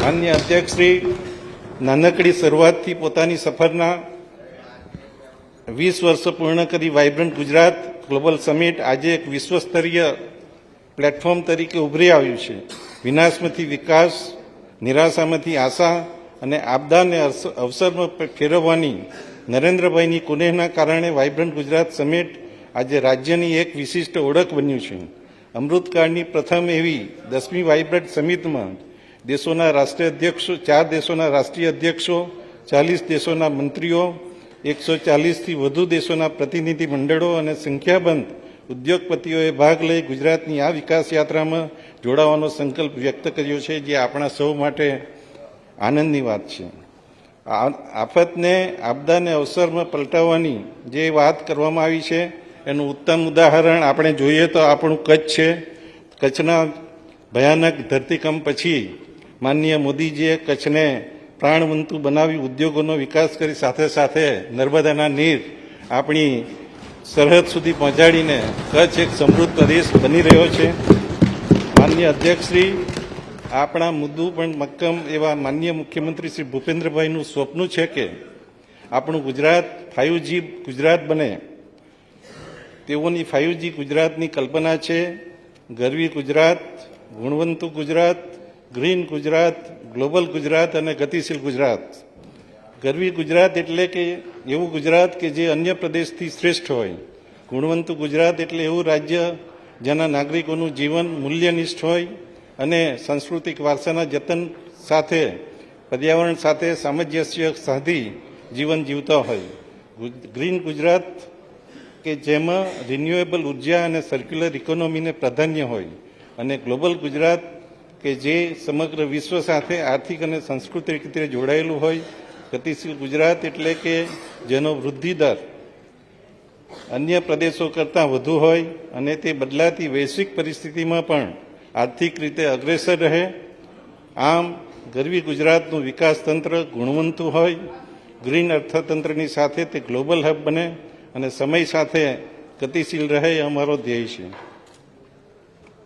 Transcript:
માનનીય અધ્યક્ષ શ્રી નાનકડી શરૂઆતથી પોતાની સફરના 20 વર્ષ પૂર્ણ કરી વાઇબ્રન્ટ ગુજરાત ગ્લોબલ સમિટ આજે એક વિશ્વસ્તરીય પ્લેટફોર્મ તરીકે ઉભરી આવ્યું છે. વિનાશમાંથી વિકાસ, નિરાશામાંથી આશા અને આપદાને અવસરમાં ફેરવવાની નરેન્દ્રભાઈની કુનેહના કારણે વાઇબ્રન્ટ ગુજરાત સમિટ આજે રાજ્યની એક વિશિષ્ટ ઓળખ બન્યું છે. અમૃતકાળની પ્રથમ એવી 10મી વાઇબ્રન્ટ સમિટમાં દેશોના રાષ્ટ્રીય અધ્યક્ષો 4 દેશોના રાષ્ટ્રીય અધ્યક્ષો, 40 દેશોના મંત્રીઓ, 140થી વધુ દેશોના પ્રતિનિધિ મંડળો અને સંખ્યાબંધ ઉદ્યોગપતિઓએ ભાગ લઈ ગુજરાતની આ વિકાસ યાત્રામાં જોડાવાનો સંકલ્પ વ્યક્ત કર્યો છે, જે આપણા સૌ માટે આનંદની વાત છે. આફતને આપદાને અવસરમાં પલટાવવાની જે વાત કરવામાં આવી છે એનું ઉત્તમ ઉદાહરણ આપણે જોઈએ તો આપણું કચ્છ છે. કચ્છના ભયાનક ધરતીકંપ પછી માનનીય મોદીજીએ કચ્છને પ્રાણવંતુ બનાવી ઉદ્યોગોનો વિકાસ કરી સાથે સાથે નર્મદાના નીર આપણી સરહદ સુધી પહોંચાડીને કચ્છ એક સમૃદ્ધ પ્રદેશ બની રહ્યો છે. માનનીય અધ્યક્ષશ્રી, આપણા મુદ્દુ પણ મક્કમ એવા માનનીય મુખ્યમંત્રી શ્રી ભૂપેન્દ્રભાઈનું સ્વપ્ન છે કે આપણું ગુજરાત 5G ગુજરાત બને. તેઓની 5G ગુજરાતની કલ્પના છે. ગરવી ગુજરાત, ગુણવંતુ ગુજરાત, ગ્રીન ગુજરાત, ગ્લોબલ ગુજરાત અને ગતિશીલ ગુજરાત. ગરવી ગુજરાત એટલે કે એવું ગુજરાત કે જે અન્ય પ્રદેશથી શ્રેષ્ઠ હોય. ગુણવંતુ ગુજરાત એટલે એવું રાજ્ય જેના નાગરિકોનું જીવન મૂલ્યનિષ્ઠ હોય અને સાંસ્કૃતિક વારસાના જતન સાથે પર્યાવરણ સાથે સામંજસ્ય સાધી જીવન જીવતા હોય. ગ્રીન ગુજરાત કે જેમાં રિન્યુએબલ ઉર્જા અને સર્ક્યુલર ઇકોનોમીને પ્રાધાન્ય હોય. અને ગ્લોબલ ગુજરાત કે જે સમગ્ર વિશ્વ સાથે આર્થિક અને સાંસ્કૃતિક રીતે જોડાયેલું હોય. ગતિશીલ ગુજરાત એટલે કે જેનો વૃદ્ધિ દર અન્ય પ્રદેશો કરતાં વધુ હોય અને તે બદલાતી વૈશ્વિક પરિસ્થિતિમાં પણ આર્થિક રીતે અગ્રેસર રહે. આમ ગરવી ગુજરાતનું વિકાસ તંત્ર ગુણવંતુ હોય, ગ્રીન અર્થતંત્રની સાથે તે ગ્લોબલ હબ બને અને સમય સાથે ગતિશીલ રહે એ અમારો ધ્યેય છે.